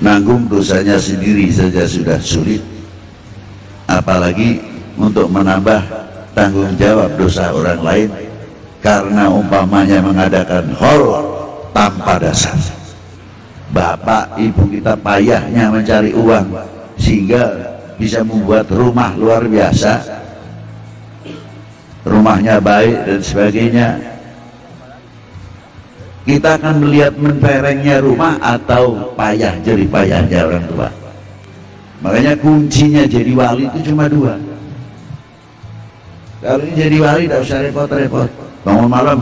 nanggung dosanya sendiri saja sudah sulit, apalagi untuk menambah tanggung jawab dosa orang lain karena umpamanya mengadakan haul tanpa dasar. Bapak ibu kita payahnya mencari uang sehingga bisa membuat rumah luar biasa, rumahnya baik dan sebagainya. Kita akan melihat menterengnya rumah atau payah jerih payahnya orang tua. Makanya kuncinya jadi wali itu cuma dua. Kalau ini jadi wali tidak usah repot-repot, bangun malam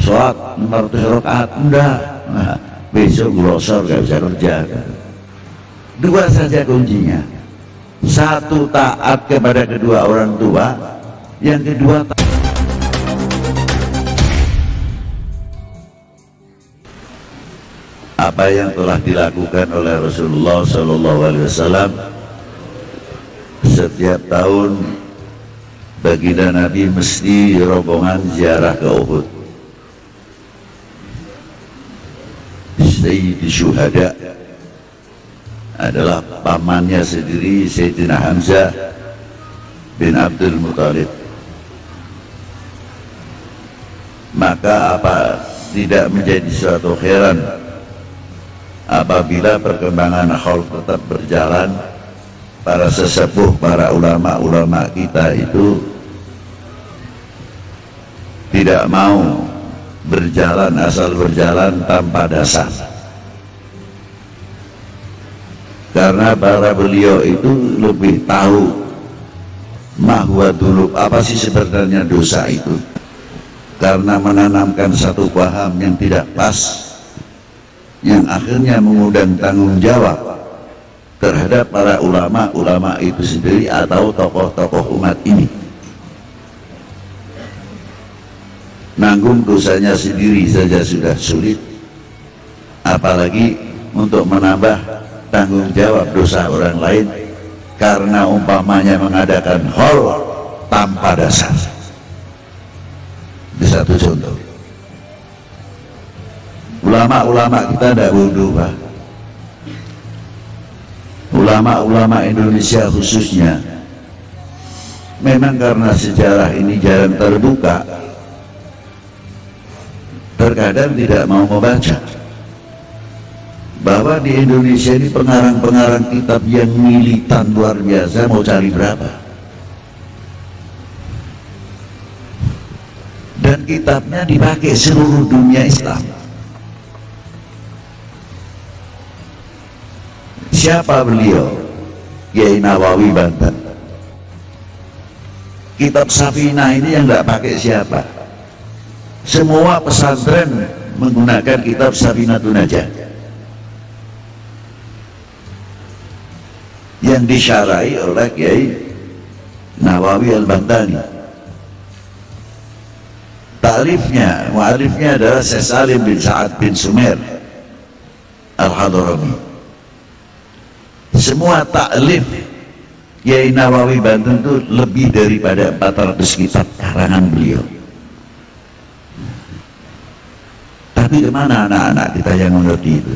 sholat 400 rakaat enggak, nah, besok glosor gak bisa kerja. Dua saja kuncinya. Satu, taat kepada kedua orang tua. Yang kedua, apa yang telah dilakukan oleh Rasulullah SAW setiap tahun. Baginda Nabi mesti rombongan ziarah ke Uhud. Sayyidi Syuhada adalah pamannya sendiri, Sayyidina Hamzah bin Abdul Muthalib. Maka apa tidak menjadi suatu heran apabila perkembangan haul tetap berjalan, para sesepuh, para ulama-ulama kita itu tidak mau berjalan asal berjalan tanpa dasar, karena para beliau itu lebih tahu mahwa dulu apa sih sebenarnya dosa itu, karena menanamkan satu paham yang tidak pas yang akhirnya mengundang tanggung jawab terhadap para ulama-ulama itu sendiri atau tokoh-tokoh umat ini. Nanggung dosanya sendiri saja sudah sulit, apalagi untuk menambah tanggung jawab dosa orang lain karena umpamanya mengadakan haul tanpa dasar. Itu satu contoh. Ulama-ulama kita tidak bodoh, Pak. Ulama-ulama Indonesia khususnya memang karena sejarah ini jarang terbuka, terkadang tidak mau membaca bahwa di Indonesia ini pengarang-pengarang kitab yang militan luar biasa, mau cari berapa, dan kitabnya dipakai seluruh dunia Islam. Siapa beliau? Kiai Nawawi Banten. Kitab Safinah ini yang tidak pakai siapa? Semua pesantren menggunakan kitab Safinatun Najah yang disyarahi oleh Kiai Nawawi Al-Bantani. Ta'rifnya, mu'arifnya adalah Syekh Salim bin Sa'ad bin Sumer Al-Hadrami. Semua ta'lif Kiai Nawawi Banten itu lebih daripada 400 kitab karangan beliau. Tapi kemana anak-anak kita yang mengerti itu?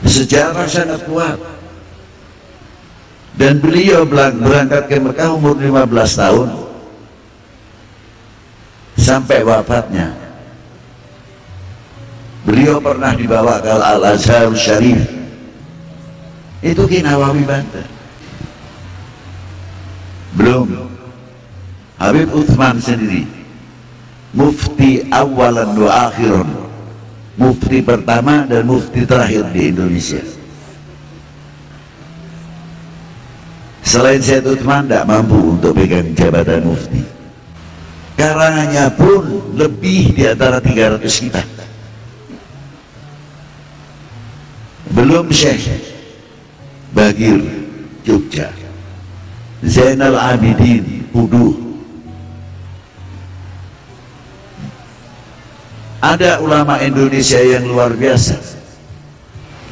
Sejarah sangat kuat. Dan beliau berangkat ke Mekah umur 15 tahun sampai wafatnya. Beliau pernah dibawa ke Al-Azhar Syarif. Itu Kiai Nawawi Banten. Belum Habib Uthman sendiri, mufti awalan wa akhiran, mufti pertama dan mufti terakhir di Indonesia. Selain Syed Uthman tidak mampu untuk pegang jabatan mufti. Karangannya pun lebih di antara 300 kitab. Belum Syekh Bagir Jogja, Zainal Abidin Puduh. Ada ulama Indonesia yang luar biasa,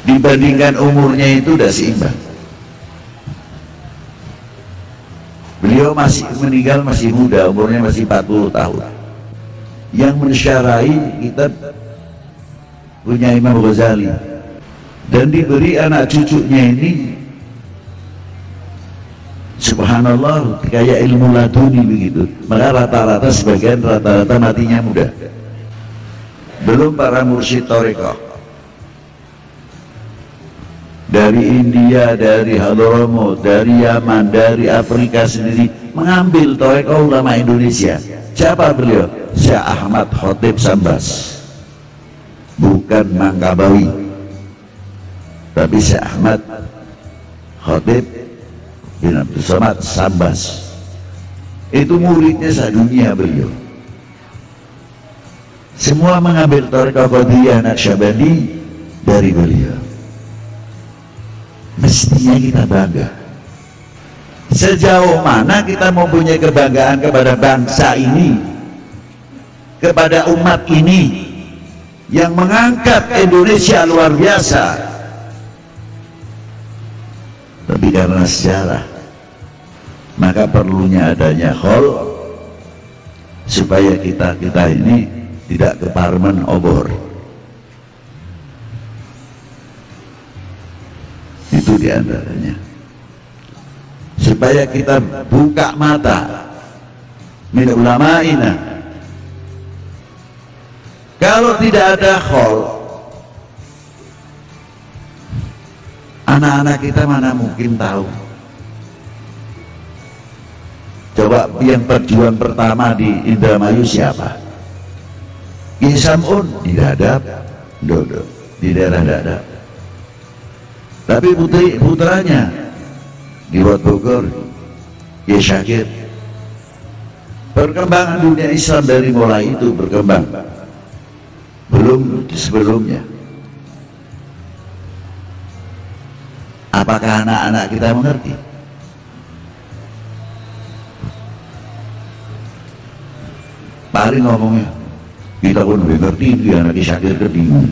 dibandingkan umurnya itu sudah seimbang. Beliau masih meninggal masih muda, umurnya masih 40 tahun. yang mensyarahi kitab punya Imam Ghazali, dan diberi anak cucunya ini subhanallah kayak ilmu laduni begitu. Maka rata-rata sebagian rata-rata matinya muda. Belum para mursyid thariqah dari India, dari Hadramaut, dari Yaman, dari Afrika sendiri mengambil thariqah ulama Indonesia. Siapa beliau? Syekh Ahmad Khotib Sambas, bukan Mangkabawi, tapi Syekh Ahmad Khotib bin Abdul Somad Sambas. Itu muridnya sadunia beliau. Semua mengambil thariqah Qadiriyah Naqsyabandi dari beliau. Mestinya kita bangga. Sejauh mana kita mempunyai kebanggaan kepada bangsa ini, kepada umat ini yang mengangkat Indonesia luar biasa. Tapi karena sejarah, maka perlunya adanya khol supaya kita ini tidak keparmen obor. Itu diantaranya. Supaya kita buka mata min ulama'ina. Kalau tidak ada khol, anak-anak kita mana mungkin tahu. Coba yang perjuangan pertama di Indramayu siapa? Ki Samun di Dadap, Dodo di daerah Dadap. Tapi putranya di Wat Bogor, Ki Syakir. Perkembangan dunia Islam dari mulai itu berkembang. Belum sebelumnya. Apakah anak-anak kita mengerti? Paling ngomongnya, kita pun mengerti, dia anak Ki Syakir kebingung.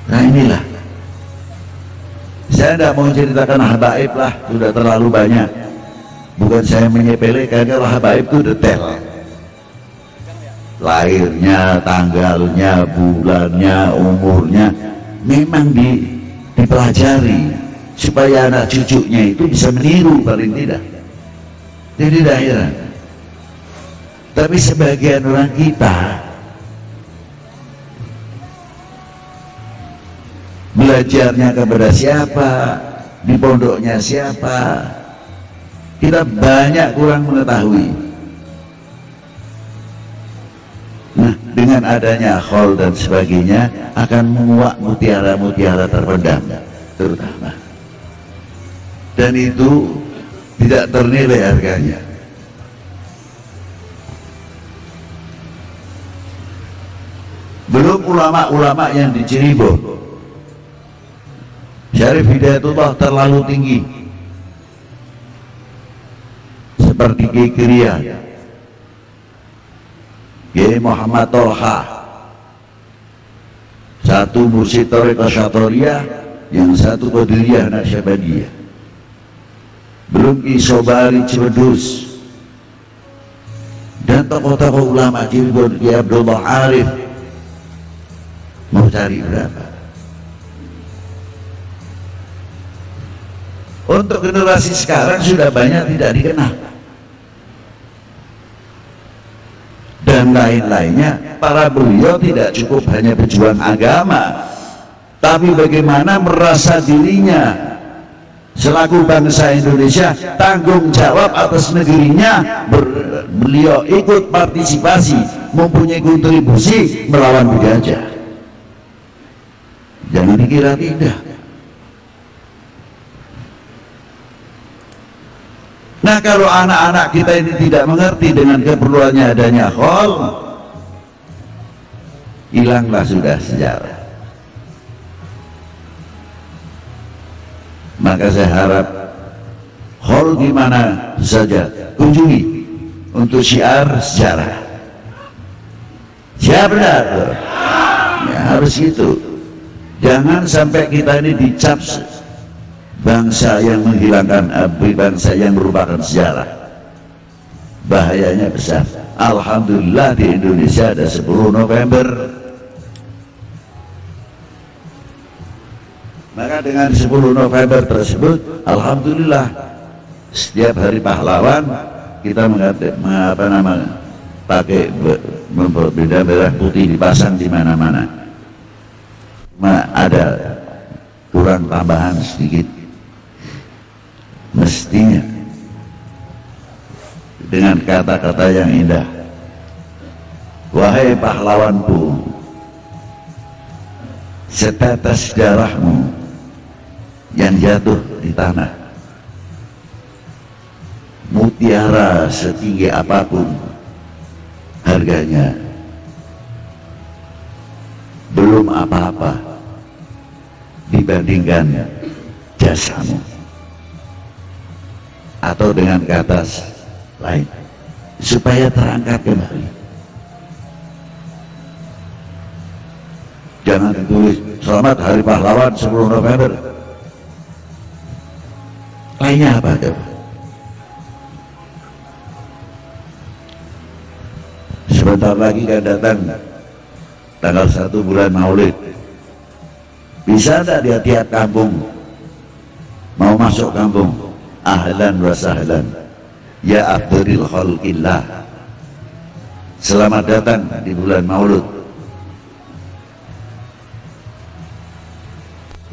Nah inilah, saya tidak mau ceritakan habaib lah, sudah terlalu banyak. Bukan saya menyepelekan, kalau habaib itu detail, lahirnya, tanggalnya, bulannya, umurnya, memang dipelajari supaya anak cucunya itu bisa meniru paling tidak. Jadi tidak heran. Tapi sebagian orang kita belajarnya kepada siapa, di pondoknya siapa, kita banyak kurang mengetahui. Nah, dengan adanya khol dan sebagainya akan menguak mutiara-mutiara terpendam terutama, dan itu tidak ternilai harganya. Belum ulama-ulama yang di Cirebon, Syarif Hidayatullah terlalu tinggi, seperti Kiai Kiria, Kiai Muhammad Tolha, satu mursyid thariqah Syatoriyah, yang satu Qadiriyah Naqsyabandiyah. Belum Ki Sobari Cibedus, dan tokoh-tokoh ulama Cirebon, Ki Abdullah Arif. Mau cari berapa? Untuk generasi sekarang sudah banyak tidak dikenal, dan lain-lainnya. Para beliau tidak cukup hanya berjuang agama, tapi bagaimana merasa dirinya selaku bangsa Indonesia tanggung jawab atas negerinya. Beliau ikut partisipasi, mempunyai kontribusi melawan penjajah. Jangan dikira tidak. Nah, kalau anak-anak kita ini tidak mengerti dengan keperluannya adanya khol, hilanglah sudah sejarah. Maka saya harap khol di mana saja kunjungi untuk syiar sejarah. Siap benar? Ya, harus gitu. Jangan sampai kita ini dicap bangsa yang menghilangkan bangsa yang merupakan sejarah. bahayanya besar. Alhamdulillah di Indonesia ada 10 November. Maka dengan 10 November tersebut, alhamdulillah setiap hari pahlawan kita pakai bendera merah putih dipasang di mana-mana. Ada kurang tambahan sedikit, mestinya dengan kata-kata yang indah, wahai pahlawanku, setetes darahmu yang jatuh di tanah, mutiara setinggi apapun harganya belum apa-apa dibandingkan jasamu. Atau dengan kata lain, supaya terangkat kembali, jangan ditulis selamat hari pahlawan 10 November. Lainnya apa coba? Sebentar lagi kan datang tanggal 1 bulan Maulid. Bisa tak dia tiap kampung mau masuk kampung, ahlan wa sahlan ya abduril khalqillah, selamat datang di bulan Maulud,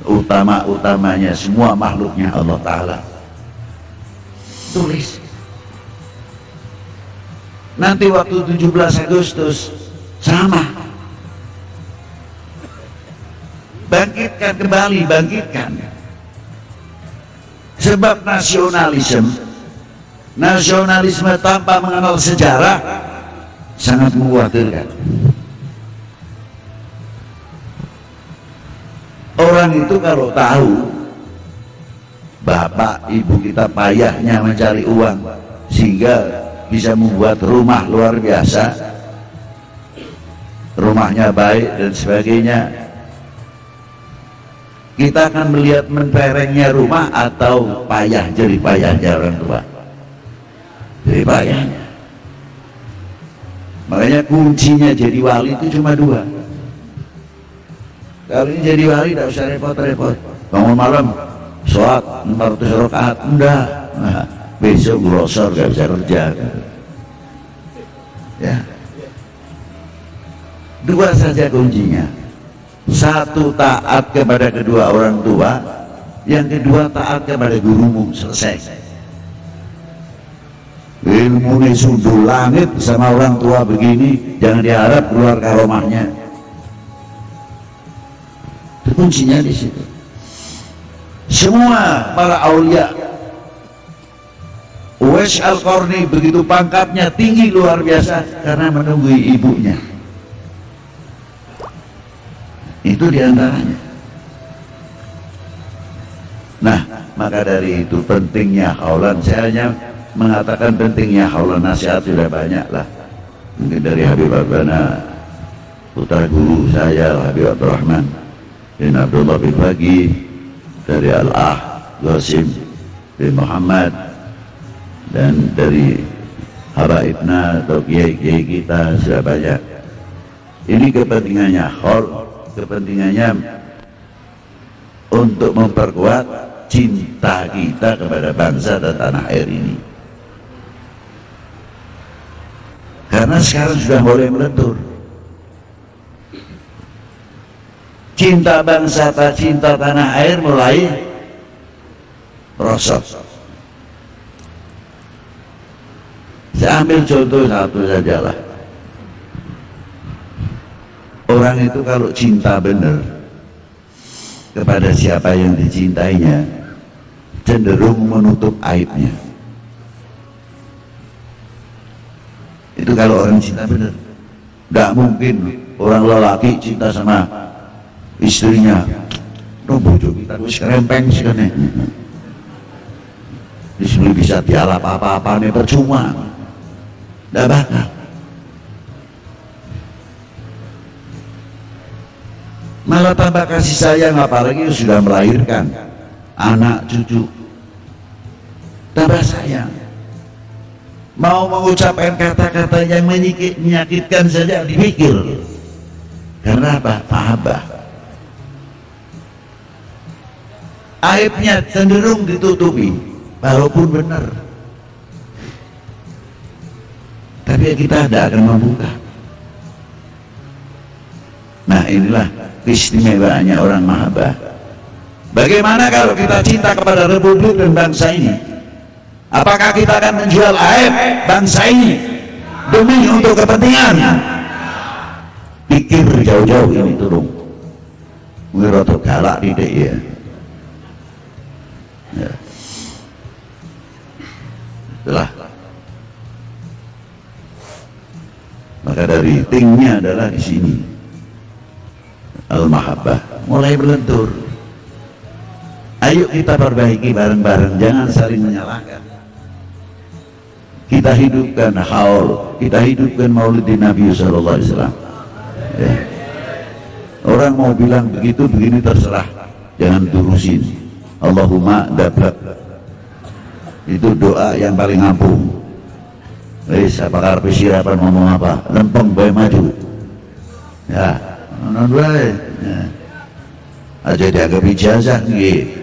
utama-utamanya semua makhluknya Allah Ta'ala. Tulis. Nanti waktu 17 Agustus sama, bangkitkan kembali, bangkitkan. Sebab nasionalisme tanpa mengenal sejarah sangat mengkhawatirkan. Orang itu kalau tahu bapak ibu kita payahnya mencari uang sehingga bisa membuat rumah luar biasa, rumahnya baik dan sebagainya, kita akan melihat menterengnya rumah atau payah jerih payahnya orang tua, jerih payahnya. Makanya kuncinya jadi wali itu cuma 2. Kalau ini jadi wali tidak usah repot-repot, bangun malam sholat 400 rakaat, enggak, nah, besok glosor gak bisa kerja ya. 2 saja kuncinya. 1, taat kepada kedua orang tua, yang kedua taat kepada gurumu, selesai. Ilmu ini sundul langit sama orang tua begini, jangan diharap keluar karomahnya. Itu kuncinya di situ. Semua para aulia, Uwais Al-Qarni begitu pangkatnya tinggi luar biasa karena menunggui ibunya. Itu diantaranya. Nah, maka dari itu pentingnya haulan. Saya hanya mengatakan pentingnya haulan, nasihat sudah banyak lah. Mungkin dari Habib Abana, putra guru saya Habib Abdurrahman bin Abdullah bin Faqih, dari Al-Ah Qasim bin Muhammad, dan dari habaibna atau kiai-kiai kita sudah banyak. Ini kepentingannya haul, kepentingannya untuk memperkuat cinta kita kepada bangsa dan tanah air ini. Karena sekarang sudah mulai melentur. Cinta bangsa, cinta tanah air mulai rosot. Saya ambil contoh satu saja lah. Orang itu kalau cinta benar kepada siapa yang dicintainya, cenderung menutup aibnya. Itu kalau orang cinta benar. Tidak mungkin orang lelaki cinta sama istrinya, no bojo kita wis kerempeng sih kan, disini bisa dialap apa-apa nih, percuma, tidak bakal. Malah tambah kasih sayang, apalagi sudah melahirkan anak cucu, tambah sayang. mau mengucapkan kata-kata yang menyakitkan saja dipikir. Karena apa? Mahabbah. Aibnya cenderung ditutupi walaupun benar, tapi kita tidak akan membuka. Nah, inilah keistimewaannya orang mahabbah. Bagaimana kalau kita cinta kepada republik dan bangsa ini? Apakah kita akan menjual aib bangsa ini demi untuk kepentingan? Pikir jauh-jauh ini turun. Ngerotok galak tidak ya? Ya. Itulah. Maka dari tingnya adalah di sini. Al-mahabbah mulai berlentur. Ayo kita perbaiki bareng-bareng, jangan saling menyalahkan. Kita hidupkan haul, kita hidupkan maulidin Nabi sallallahu alaihi wasallam. Ya. Orang mau bilang begitu begini terserah, jangan turusin. Allahumma dablak, itu doa yang paling ampuh. Wis apa karep sirapan ngomong apa, lempeng bae maju. Ya, ngono wae. Ya. Aja dianggap ijazah nggih.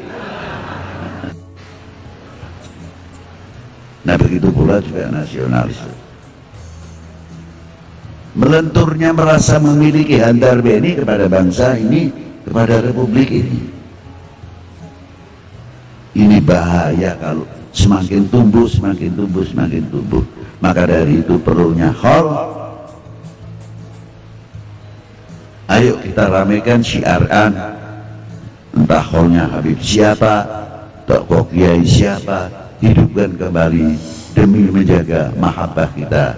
Nah, begitu pula juga nasionalis. Melenturnya merasa memiliki handar beni kepada bangsa ini, kepada republik ini. Ini bahaya kalau semakin tumbuh, semakin tumbuh, semakin tumbuh. Maka dari itu perlunya khol. Ayo kita ramaikan syiaran, entah kholnya Habib siapa, tokoh kiai siapa, hidupkan kembali demi menjaga mahabbah kita,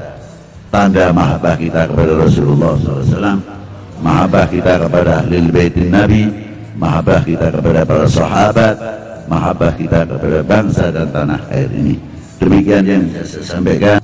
tanda mahabbah kita kepada Rasulullah SAW, mahabbah kita kepada ahlul baitin Nabi, mahabbah kita kepada para sahabat, mahabbah kita kepada bangsa dan tanah air ini. Demikian yang saya sampaikan.